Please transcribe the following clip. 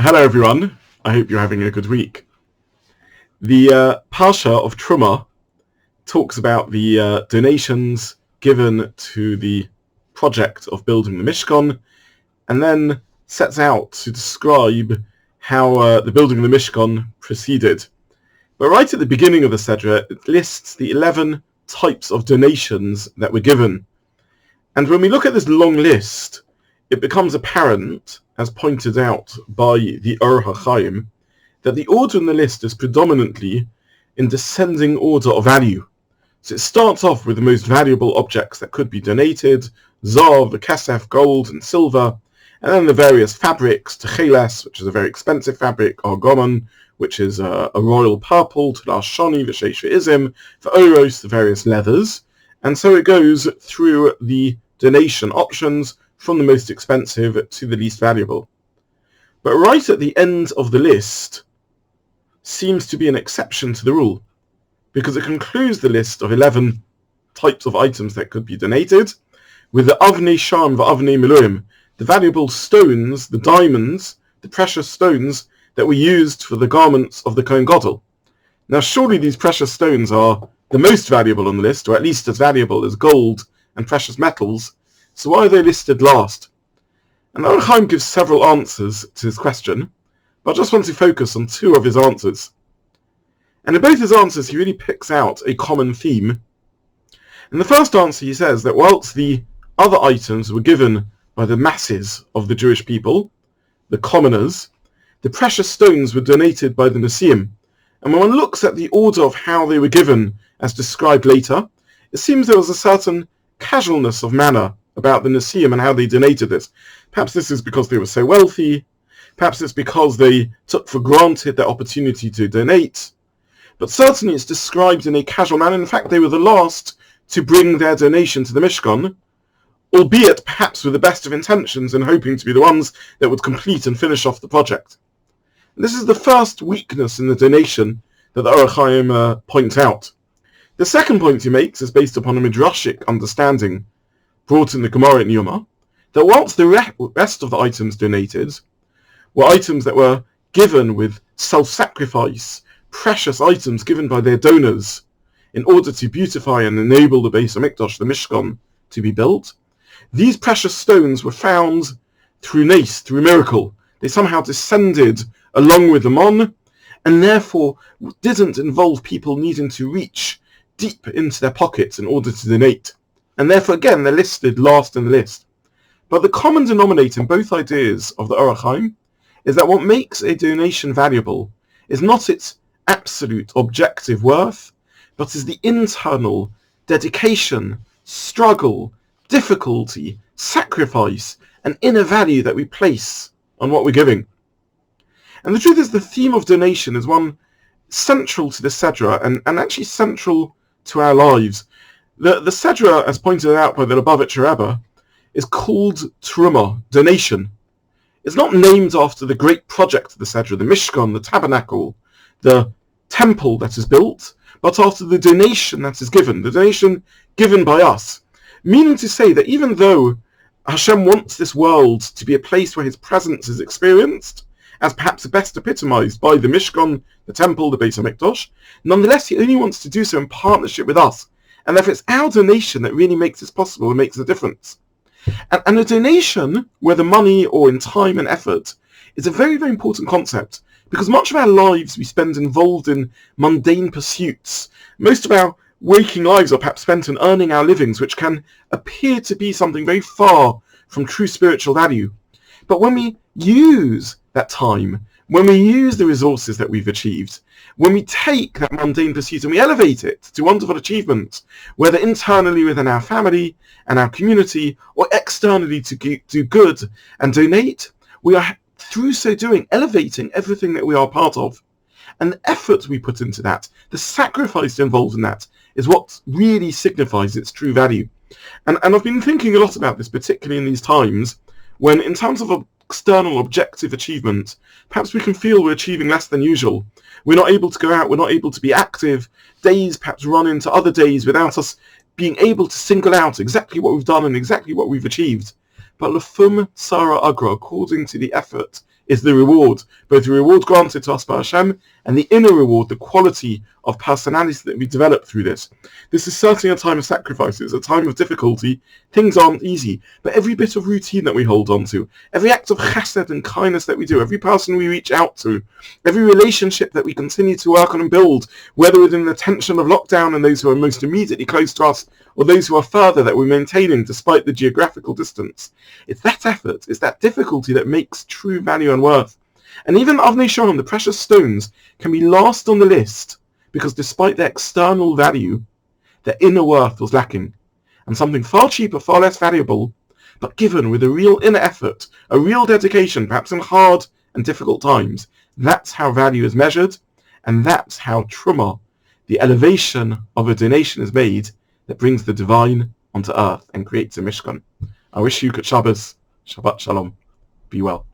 Hello everyone, I hope you're having a good week. The Parshat of Terumah talks about the donations given to the project of building the Mishkan, and then sets out to describe how the building of the Mishkan proceeded. But right at the beginning of the Sedra, it lists the 11 types of donations that were given. And when we look at this long list, it becomes apparent, as pointed out by the Or HaChaim, that the order in the list is predominantly in descending order of value. So it starts off with the most valuable objects that could be donated, Zav, Kesef, gold and silver, and then the various fabrics, Techeles, which is a very expensive fabric, Argomon, which is a royal purple, Shoni, V'sheish V'izim, for Oros, the various leathers. And so it goes through the donation options from the most expensive to the least valuable. But right at the end of the list seems to be an exception to the rule, because it concludes the list of 11 types of items that could be donated with the Avnei Sham v'Avnei Miluim, the valuable stones, the diamonds, the precious stones that were used for the garments of the Kohen Gadol. Now surely these precious stones are the most valuable on the list, or at least as valuable as gold and precious metals, so why are they listed last? And Or HaChaim gives several answers to his question, but I just want to focus on two of his answers. And in both his answers he really picks out a common theme. In the first answer he says that whilst the other items were given by the masses of the Jewish people, the commoners, the precious stones were donated by the Nesiim. And when one looks at the order of how they were given, as described later, it seems there was a certain casualness of manner about the Nesiim and how they donated this. Perhaps this is because they were so wealthy, perhaps it's because they took for granted their opportunity to donate, but certainly it's described in a casual manner. In fact, they were the last to bring their donation to the Mishkan, albeit perhaps with the best of intentions and hoping to be the ones that would complete and finish off the project. This is the first weakness in the donation that the Or HaChaim points out. The second point he makes is based upon a midrashic understanding brought in the Gemara in Yoma, that whilst the rest of the items donated were items that were given with self-sacrifice, precious items given by their donors in order to beautify and enable the Beis HaMikdash, the Mishkan, to be built, these precious stones were found through nace, through miracle. They somehow descended along with the mon, and therefore didn't involve people needing to reach deep into their pockets in order to donate. And therefore, again, they're listed last in the list. But the common denominator in both ideas of the Or HaChaim is that what makes a donation valuable is not its absolute objective worth, but is the internal dedication, struggle, difficulty, sacrifice, and inner value that we place on what we're giving. And the truth is, the theme of donation is one central to the Sedra and actually central to our lives. The Sedra, as pointed out by the Lubavitcher Rebbe, is called Terumah, donation. It's not named after the great project of the Sedra, the Mishkan, the tabernacle, the temple that is built, but after the donation that is given, the donation given by us. Meaning to say that even though Hashem wants this world to be a place where his presence is experienced, as perhaps best epitomized by the Mishkan, the temple, the Beis HaMikdash, nonetheless he only wants to do so in partnership with us. And therefore it's our donation that really makes this possible and makes a difference. And a donation, whether money or in time and effort, is a very, very important concept, because much of our lives we spend involved in mundane pursuits. Most of our waking lives are perhaps spent in earning our livings, which can appear to be something very far from true spiritual value. But when we use that time, when we use the resources that we've achieved, when we take that mundane pursuit and we elevate it to wonderful achievements, whether internally within our family and our community, or externally to do good and donate, we are, through so doing, elevating everything that we are part of. And the effort we put into that, the sacrifice involved in that, is what really signifies its true value. And I've been thinking a lot about this, particularly in these times, when in terms of external objective achievement, perhaps we can feel we're achieving less than usual. We're not able to go out, we're not able to be active. Days perhaps run into other days without us being able to single out exactly what we've done and exactly what we've achieved. But Lefum Sarah Agra, according to the effort is the reward, both the reward granted to us by Hashem and the inner reward, the quality of personality that we develop through this. This is certainly a time of sacrifices, a time of difficulty. Things aren't easy, but every bit of routine that we hold on to, every act of chesed and kindness that we do, every person we reach out to, every relationship that we continue to work on and build, whether within the tension of lockdown and those who are most immediately close to us, or those who are further that we're maintaining despite the geographical distance. It's that effort, it's that difficulty that makes true value and worth. And even Avnei Shalom, the precious stones, can be last on the list because despite their external value, their inner worth was lacking. And something far cheaper, far less valuable, but given with a real inner effort, a real dedication, perhaps in hard and difficult times, that's how value is measured, and that's how Terumah, the elevation of a donation, is made that brings the divine onto earth and creates a Mishkan. I wish you good Shabbos, Shabbat Shalom. Be well.